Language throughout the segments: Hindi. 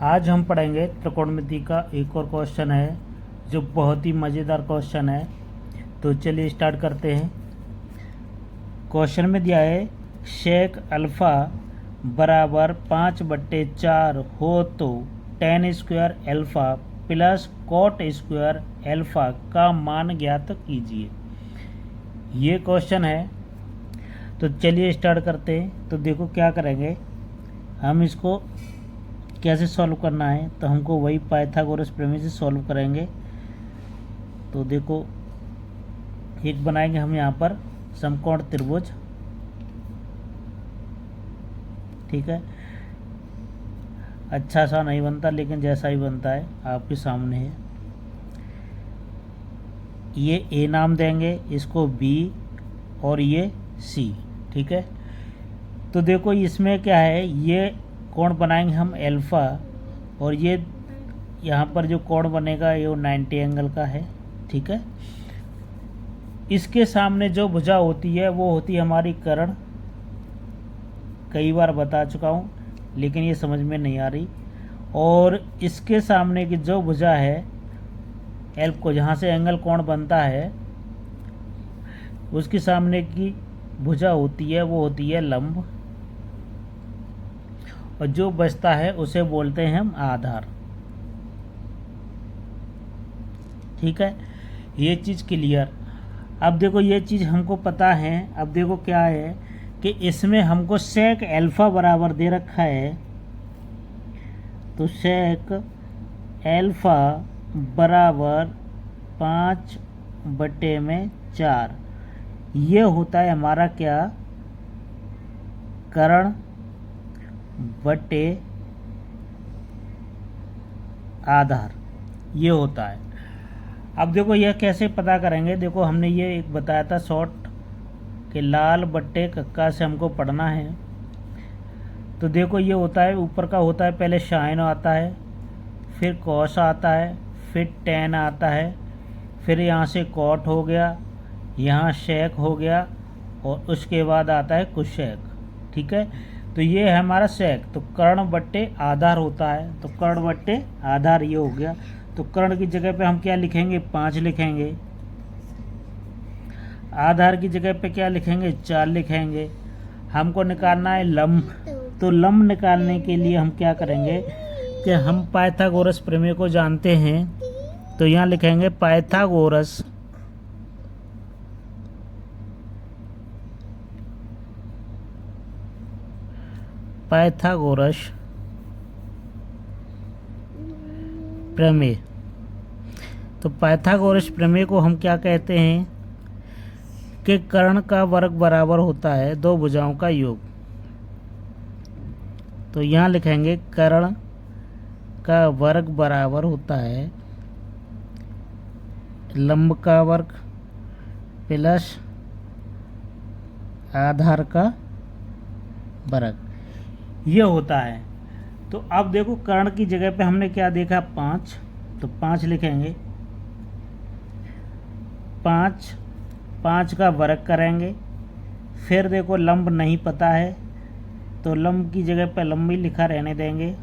आज हम पढ़ेंगे त्रिकोणमिति का एक और क्वेश्चन है जो बहुत ही मज़ेदार क्वेश्चन है। तो चलिए स्टार्ट करते हैं। क्वेश्चन में दिया है शेक अल्फ़ा बराबर 5/4 हो तो tan square alpha plus cot square alpha का मान ज्ञात कीजिए। ये क्वेश्चन है। तो चलिए स्टार्ट करते हैं। तो देखो क्या करेंगे, हम इसको कैसे सॉल्व करना है। तो हमको वही पाइथागोरस प्रमेय से सॉल्व करेंगे। तो देखो एक बनाएंगे हम यहाँ पर समकोण त्रिभुज, ठीक है। अच्छा सा नहीं बनता लेकिन जैसा ही बनता है आपके सामने है। ये ए नाम देंगे, इसको बी और ये सी, ठीक है। तो देखो इसमें क्या है, ये कोण बनाएंगे हम अल्फ़ा और ये यहाँ पर जो कोण बनेगा ये 90 एंगल का है, ठीक है। इसके सामने जो भुजा होती है वो होती है हमारी कर्ण। कई बार बता चुका हूँ लेकिन ये समझ में नहीं आ रही। और इसके सामने की जो भुजा है एल्फ को, जहाँ से एंगल कोण बनता है, उसके सामने की भुजा होती है वो होती है लंब, और जो बचता है उसे बोलते हैं हम आधार, ठीक है। ये चीज़ क्लियर। अब देखो ये चीज़ हमको पता है। अब देखो क्या है कि इसमें हमको सेक अल्फ़ा बराबर दे रखा है। तो सेक अल्फ़ा बराबर 5/4 ये होता है हमारा क्या, कर्ण बटे आधार, ये होता है। अब देखो यह कैसे पता करेंगे। देखो हमने ये एक बताया था शॉर्ट कि लाल बट्टे कक्का से हमको पढ़ना है। तो देखो ये होता है, ऊपर का होता है पहले साइन आता है, फिर कॉस आता है, फिर टैन आता है, फिर यहाँ से कॉट हो गया, यहाँ शेक हो गया, और उसके बाद आता है कुशेक, ठीक है। तो ये है हमारा सेक। तो कर्ण बट्टे आधार होता है। तो कर्ण बट्टे आधार ये हो गया। तो कर्ण की जगह पे हम क्या लिखेंगे, 5 लिखेंगे। आधार की जगह पे क्या लिखेंगे, 4 लिखेंगे। हमको निकालना है लंब। तो लंब निकालने के लिए हम क्या करेंगे कि हम पाइथागोरस प्रमेय को जानते हैं। तो यहाँ लिखेंगे पाइथागोरस प्रमेय। तो पाइथागोरस प्रमेय को हम क्या कहते हैं कि कर्ण का वर्ग बराबर होता है 2 भुजाओं का योग। तो यहाँ लिखेंगे कर्ण का वर्ग बराबर होता है लंब का वर्ग प्लस आधार का वर्ग, ये होता है। तो अब देखो कर्ण की जगह पे हमने क्या देखा, 5। तो 5 लिखेंगे। 5 का वर्ग करेंगे। फिर देखो लंब नहीं पता है तो लंब की जगह पे लंब ही लिखा रहने देंगे,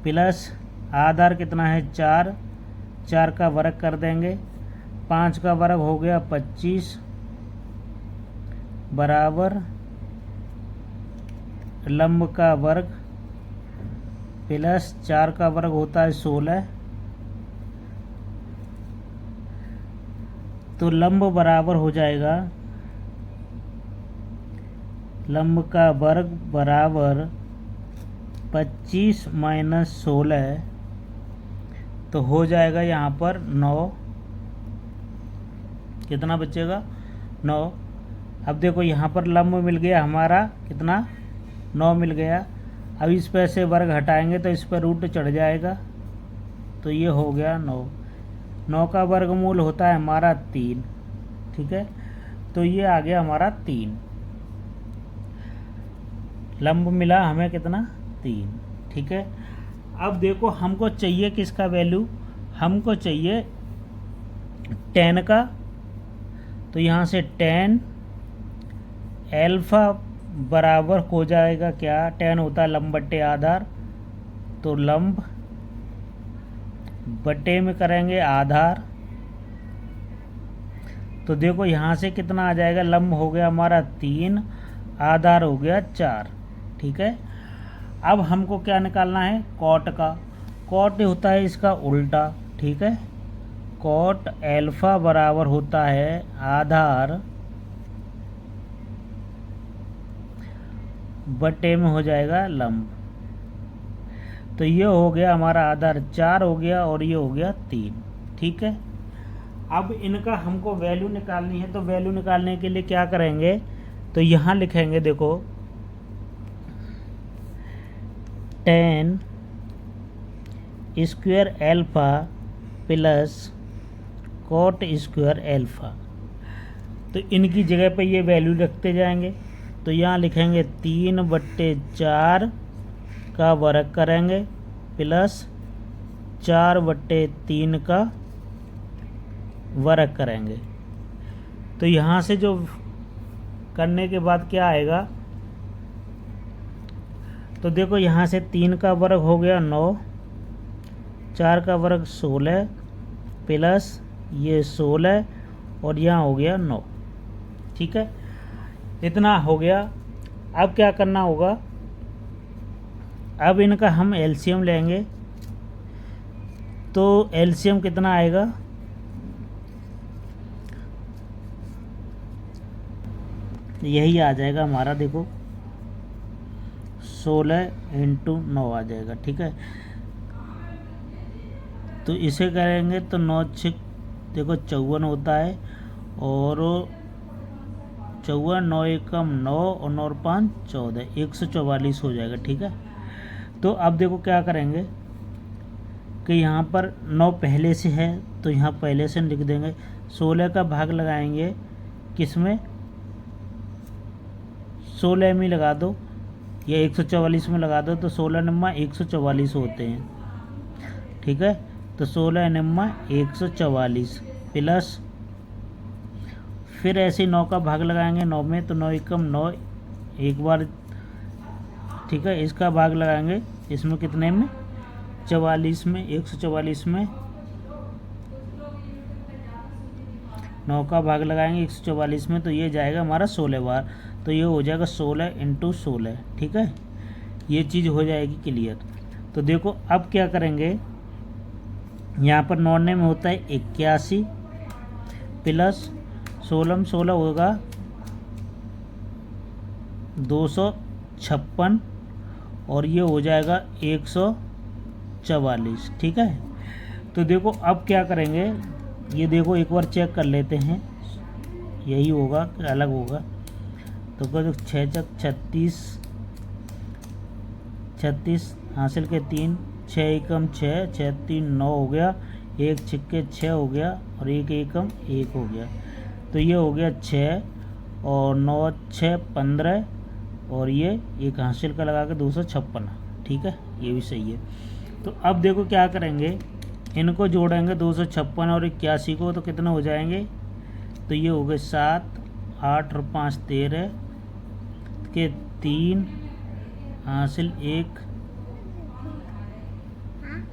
प्लस आधार कितना है 4 का वर्ग कर देंगे। 5 का वर्ग हो गया 25 बराबर लंब का वर्ग प्लस 4 का वर्ग होता है 16। तो लंब बराबर हो जाएगा, लंब का वर्ग बराबर 25 - 16, तो हो जाएगा यहाँ पर 9। कितना बचेगा, 9। अब देखो यहाँ पर लंब मिल गया हमारा कितना, 9 मिल गया। अब इस पर से वर्ग हटाएंगे तो इस पर रूट चढ़ जाएगा, तो ये हो गया 9। 9 का वर्गमूल होता है हमारा 3, ठीक है। तो ये आ गया हमारा 3। लंब मिला हमें कितना, 3, ठीक है। अब देखो हमको चाहिए किसका वैल्यू, हमको चाहिए tan का। तो यहाँ से tan अल्फ़ा बराबर हो जाएगा क्या, tan होता है लंब बट्टे आधार, तो लंब बटे में करेंगे आधार। तो देखो यहाँ से कितना आ जाएगा, लंब हो गया हमारा 3, आधार हो गया 4। ठीक है, अब हमको क्या निकालना है, कॉट का। कॉट होता है इसका उल्टा। ठीक है, कॉट एल्फा बराबर होता है आधार बटे में हो जाएगा लंब। तो ये हो गया हमारा आधार 4 हो गया और ये हो गया 3। ठीक है, अब इनका हमको वैल्यू निकालनी है। तो वैल्यू निकालने के लिए क्या करेंगे, तो यहाँ लिखेंगे देखो tan square alpha plus cot square alpha. तो इनकी जगह पे ये वैल्यू रखते जाएंगे। तो यहाँ लिखेंगे 3/4 का वर्ग करेंगे प्लस 4/3 का वर्ग करेंगे। तो यहाँ से जो करने के बाद क्या आएगा, तो देखो यहाँ से 3 का वर्ग हो गया 9, 4 का वर्ग 16 प्लस ये 16 और यहाँ हो गया 9। ठीक है, इतना हो गया। अब क्या करना होगा, अब इनका हम एलसीएम लेंगे। तो एलसीएम कितना आएगा, यही आ जाएगा हमारा, देखो 16 × 9 आ जाएगा। ठीक है, तो इसे करेंगे तो 9 6 देखो 54 होता है, और 54, 9 एकम 9 और 9 और 5 14, 144 हो जाएगा। ठीक है, तो अब देखो क्या करेंगे कि यहाँ पर 9 पहले से है तो यहाँ पहले से लिख देंगे। 16 का भाग लगाएंगे किस में, 16 में लगा दो या 144 में लगा दो, तो 16 नम्मा 144 होते हैं। ठीक है, तो 16 नम्मा 144 प्लस फिर ऐसे 9 का भाग लगाएंगे 9 में, तो 9 एकम 9 एक बार। ठीक है, इसका भाग लगाएंगे इसमें कितने में, 44 में, 144 में 9 का भाग लगाएंगे 144 में, तो ये जाएगा हमारा 16 बार। तो ये हो जाएगा 16 × 16। ठीक है, ये चीज़ हो जाएगी क्लियर। तो देखो अब क्या करेंगे, यहाँ पर 9 में होता है 81 प्लस 16 में 16 होगा 256 और ये हो जाएगा 144। ठीक है, तो देखो अब क्या करेंगे, ये देखो एक बार चेक कर लेते हैं, यही होगा कि अलग होगा। तो कह 6 × 36, 36 हासिल के 3, 6 एकम 6, 6 3 9 हो गया, 1 छिक्के 6 हो गया और 1 एकम 1 हो गया। तो ये हो गया 6 और 9 6 15 और ये एक हासिल का लगा के 256। ठीक है, ये भी सही है। तो अब देखो क्या करेंगे, इनको जोड़ेंगे 256 और 81 को, तो कितना हो जाएंगे, तो ये हो गए 7 8 और 5 13 के 3 हासिल 1,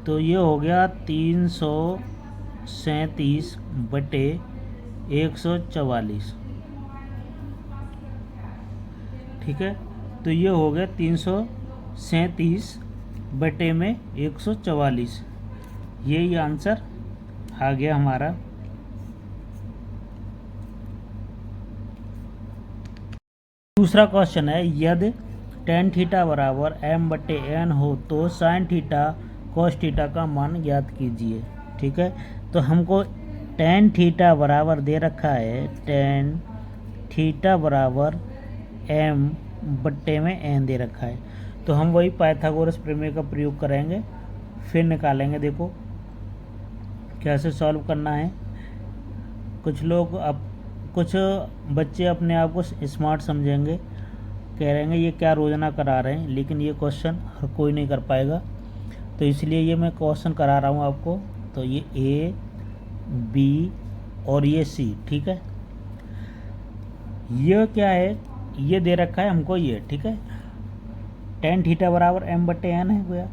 तो ये हो गया 337/144। ठीक है, तो ये हो गया 337/144। यही आंसर आ गया हमारा। दूसरा क्वेश्चन है, यदि tan थीटा बराबर m/n हो तो sin थीटा cos थीटा का मान ज्ञात कीजिए। ठीक है, तो हमको tan थीटा बराबर दे रखा है, tan थीटा बराबर m/n दे रखा है। तो हम वही पाइथागोरस प्रमेय का प्रयोग करेंगे, फिर निकालेंगे। देखो कैसे सॉल्व करना है। कुछ लोग कुछ बच्चे अपने आप को स्मार्ट समझेंगे, कह रहे हैं ये क्या रोजाना करा रहे हैं, लेकिन ये क्वेश्चन हर कोई नहीं कर पाएगा। तो इसलिए ये मैं क्वेश्चन करा रहा हूँ आपको। तो ये A B और ये C। ठीक है, यह क्या है, ये दे रखा है हमको ये, ठीक है। tan थीटा बराबर m/n है भैया।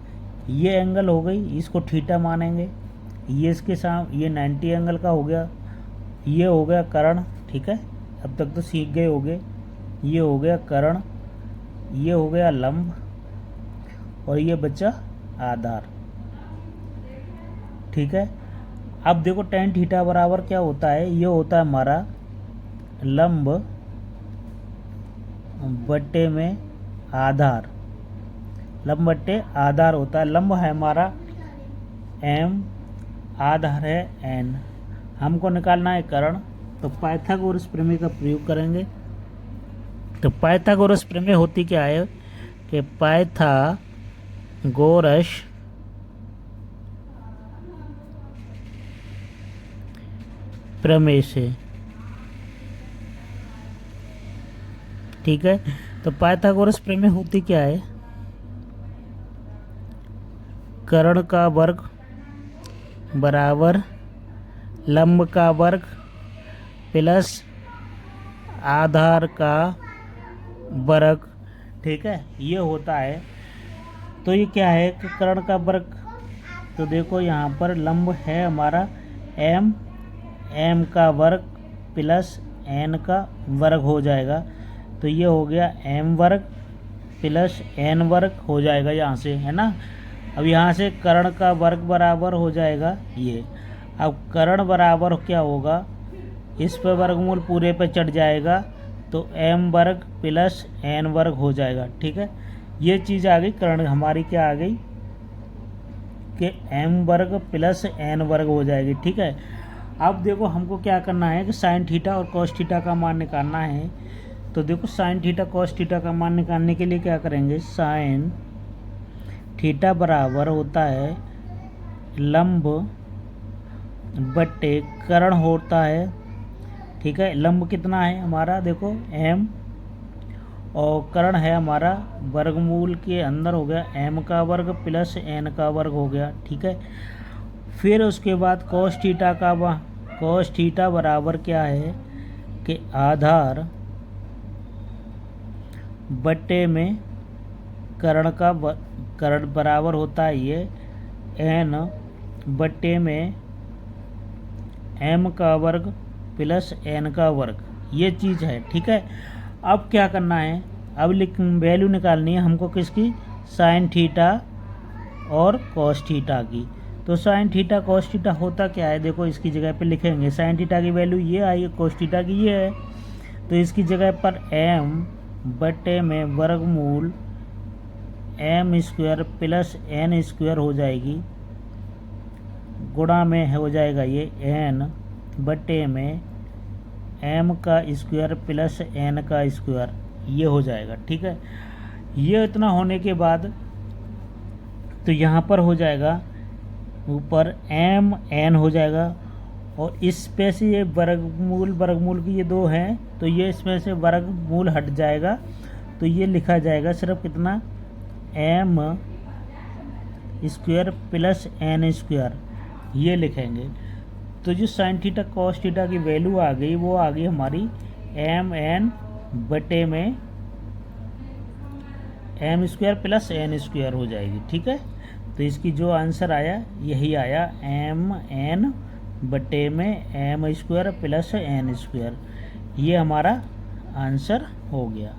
ये एंगल हो गई, इसको थीटा मानेंगे। ये इसके साथ ये 90 एंगल का हो गया। ये हो गया कर्ण, ठीक है। अब तक तो सीख गए होगे। ये हो गया कर्ण, ये हो गया लंब, और ये बचा आधार, ठीक है। अब देखो tan थीटा बराबर क्या होता है, ये होता है हमारा लंब बट्टे में आधार। लंब बट्टे आधार होता है। लंब है हमारा m, आधार है n। हमको निकालना है कर्ण, तो पाइथागोरस प्रमेय का प्रयोग करेंगे। तो पाइथागोरस प्रमेय होती क्या है कि पाइथागोरस प्रमेय से, ठीक है। तो पाइथागोरस प्रमेय होती क्या है, कर्ण का वर्ग बराबर लंब का वर्ग प्लस आधार का वर्ग, ठीक है। ये होता है। तो ये क्या है कि कर्ण का वर्ग, तो देखो यहाँ पर लंब है हमारा m, m का वर्ग प्लस n का वर्ग हो जाएगा। तो ये हो गया m वर्ग प्लस n वर्ग हो जाएगा यहाँ से, है ना। अब यहाँ से कर्ण का वर्ग बराबर हो जाएगा ये। अब कर्ण बराबर क्या होगा, इस पर वर्गमूल पूरे पे चढ़ जाएगा, तो m वर्ग प्लस n वर्ग हो जाएगा, ठीक है। ये चीज़ आ गई कर्ण हमारी, क्या आ गई कि m वर्ग प्लस n वर्ग हो जाएगी, ठीक है। अब देखो हमको क्या करना है कि साइन थीटा और कॉस थीटा का मान निकालना है। तो देखो साइन थीटा कॉस थीटा का मान निकालने के लिए क्या करेंगे, साइन थीटा बराबर होता है लंब बट्टे कर्ण होता है, ठीक है। लंब कितना है हमारा, देखो m, और कर्ण है हमारा वर्गमूल के अंदर हो गया m का वर्ग प्लस n का वर्ग हो गया, ठीक है। फिर उसके बाद cos थीटा बराबर क्या है कि आधार बट्टे में कर्ण बराबर होता है ये n बट्टे में m का वर्ग प्लस n का वर्ग, ये चीज़ है, ठीक है। अब क्या करना है, अब वैल्यू निकालनी है हमको किसकी, साइन थीटा और कॉस थीटा की। तो साइन थीटा कॉस थीटा होता क्या है, देखो इसकी जगह पे लिखेंगे। साइन थीटा की वैल्यू ये आई, कॉस थीटा की ये है। तो इसकी जगह पर m बट्टे में वर्गमूल m square plus n square हो जाएगी, गुणा में हो जाएगा ये n बट्टे में m का स्क्वायर प्लस n का स्क्वायर, ये हो जाएगा, ठीक है। ये इतना होने के बाद तो यहाँ पर हो जाएगा ऊपर m n हो जाएगा, और इस पे से ये वर्गमूल की ये दो हैं, तो ये इसमें से वर्गमूल हट जाएगा, तो ये लिखा जाएगा सिर्फ कितना, m square plus n square, ये लिखेंगे। तो जो साइन थीटा कॉस थीटा की वैल्यू आ गई, वो आ गई हमारी m n बटे में m square plus n square हो जाएगी, ठीक है। तो इसकी जो आंसर आया यही आया, m n बटे में m square plus n square, ये हमारा आंसर हो गया।